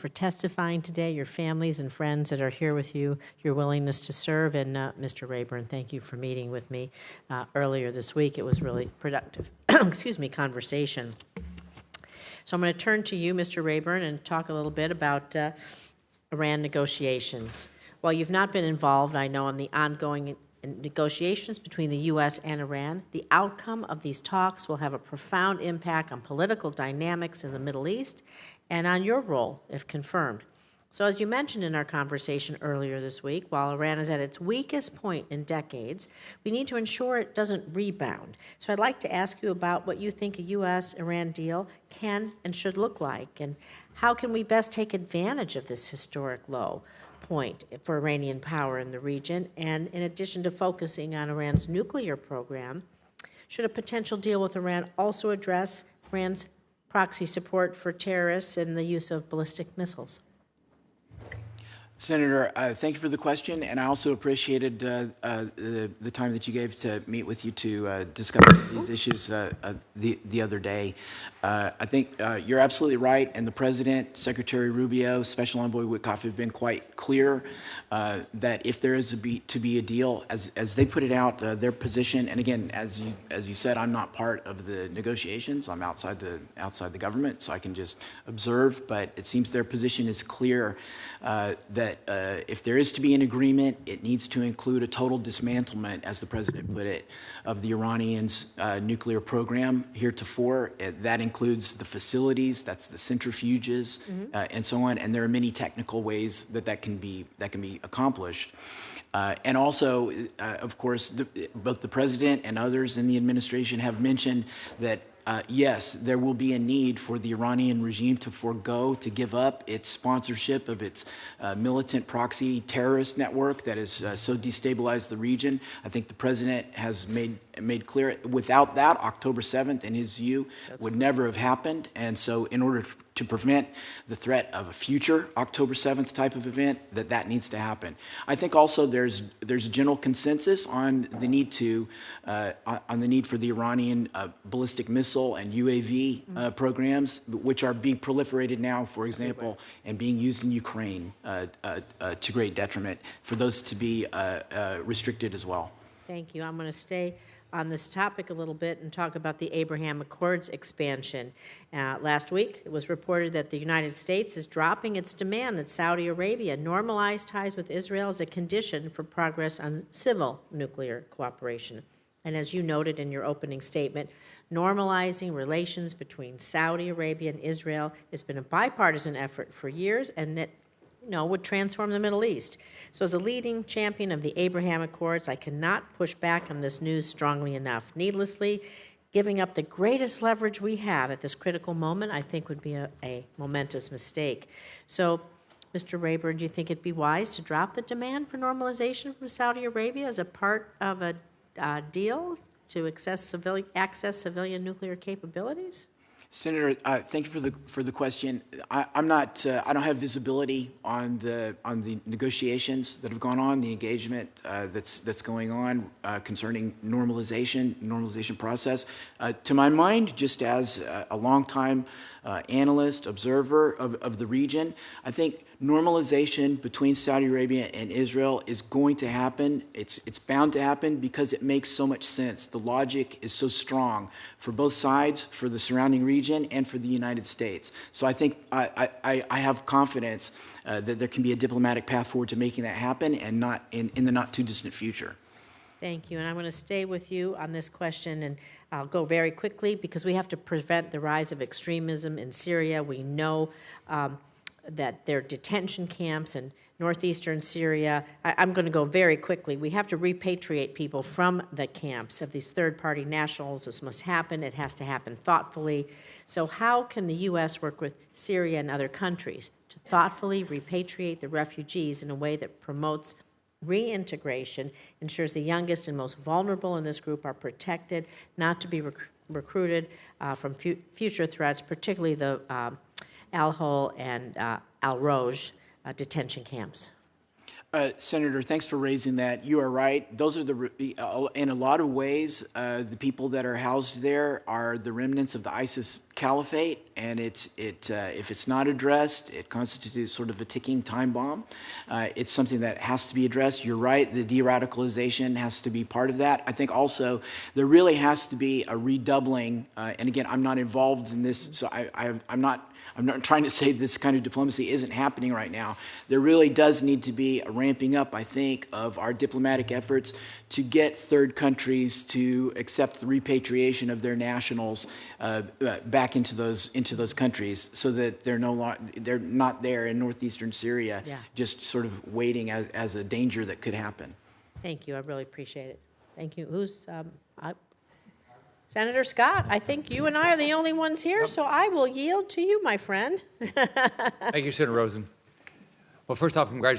for testifying today, your families and friends that are here with you, your willingness to serve, and Mr. Rayburn, thank you for meeting with me earlier this week. It was really productive, excuse me, conversation. So I'm going to turn to you, Mr. Rayburn, and talk a little bit about Iran negotiations. While you've not been involved, I know, in the ongoing negotiations between the U.S. and Iran, the outcome of these talks will have a profound impact on political dynamics in the Middle East and on your role, if confirmed. So as you mentioned in our conversation earlier this week, while Iran is at its weakest point in decades, we need to ensure it doesn't rebound. So I'd like to ask you about what you think a U.S.-Iran deal can and should look like, and how can we best take advantage of this historic low point for Iranian power in the region, and in addition to focusing on Iran's nuclear program, should a potential deal with Iran also address Iran's proxy support for terrorists and the use of ballistic missiles? Senator, thank you for the question, and I also appreciated the time that you gave to meet with you to discuss these issues the other day. I think you're absolutely right, and the President, Secretary Rubio, Special Envoy Witkoff have been quite clear that if there is to be a deal, as they put it out, their position, and again, as you said, I'm not part of the negotiations. I'm outside the government, so I can just observe. But it seems their position is clear that if there is to be an agreement, it needs to include a total dismantlement, as the President put it, of the Iranians' nuclear program heretofore. That includes the facilities, that's the centrifuges, and so on. And there are many technical ways that can be accomplished. And also, of course, both the President and others in the administration have mentioned that yes, there will be a need for the Iranian regime to give up its sponsorship of its militant proxy terrorist network that has so destabilized the region. I think the President has made clear without that, October 7th, in his view, would never have happened. And so in order to prevent the threat of a future October 7th type of event, that needs to happen. I think also there's a general consensus on the need for the Iranian ballistic missile and UAV programs, which are being proliferated now, for example, and being used in Ukraine to great detriment, for those to be restricted as well. Thank you. I'm going to stay on this topic a little bit and talk about the Abraham Accords expansion. Last week, it was reported that the United States is dropping its demand that Saudi Arabia normalize ties with Israel as a condition for progress on civil nuclear cooperation. And as you noted in your opening statement, normalizing relations between Saudi Arabia and Israel has been a bipartisan effort for years, and that would transform the Middle East. So as a leading champion of the Abraham Accords, I cannot push back on this news strongly enough. Needlessly, giving up the greatest leverage we have at this critical moment, I think, would be a momentous mistake. So, Mr. Rayburn, do you think it'd be wise to drop the demand for normalization from Saudi Arabia as a part of a deal to access civilian nuclear capabilities? Senator, thank you for the question. I don't have visibility on the negotiations that have gone on, the engagement that's going on concerning normalization process. To my mind, just as a longtime analyst, observer of the region, I think normalization between Saudi Arabia and Israel is going to happen. It's bound to happen because it makes so much sense. The logic is so strong for both sides, for the surrounding region, and for the United States. So I think I have confidence that there can be a diplomatic path forward to making that happen, and not in the not too distant future. Thank you. And I'm going to stay with you on this question, and I'll go very quickly because we have to prevent the rise of extremism in Syria. We know that there are detention camps in northeastern Syria. I'm going to go very quickly. We have to repatriate people from the camps of these third-party nationals. This must happen. It has to happen thoughtfully. So how can the U.S. work with Syria and other countries to thoughtfully repatriate the refugees in a way that promotes reintegration, ensures the youngest and most vulnerable in this group are protected, not to be recruited from future threats, particularly the Al-Hol and Al-Roj detention camps? Senator, thanks for raising that. You are right. Those are in a lot of ways, the people that are housed there are the remnants of the ISIS caliphate, and if it's not addressed, it constitutes sort of a ticking time bomb. It's something that has to be addressed. You're right. The de-radicalization has to be part of that. I think also there really has to be a redoubling. And again, I'm not involved in this, so I'm not trying to say this kind of diplomacy isn't happening right now. There really does need to be a ramping up, I think, of our diplomatic efforts to get third countries to accept the repatriation of their nationals back into those countries, so that they're not there in northeastern Syria, just sort of waiting as a danger that could happen. Thank you. I really appreciate it. Thank you. Senator Scott, I think you and I are the only ones here, so I will yield to you, my friend. Thank you, Senator Rosen. Well, first off, congratulations.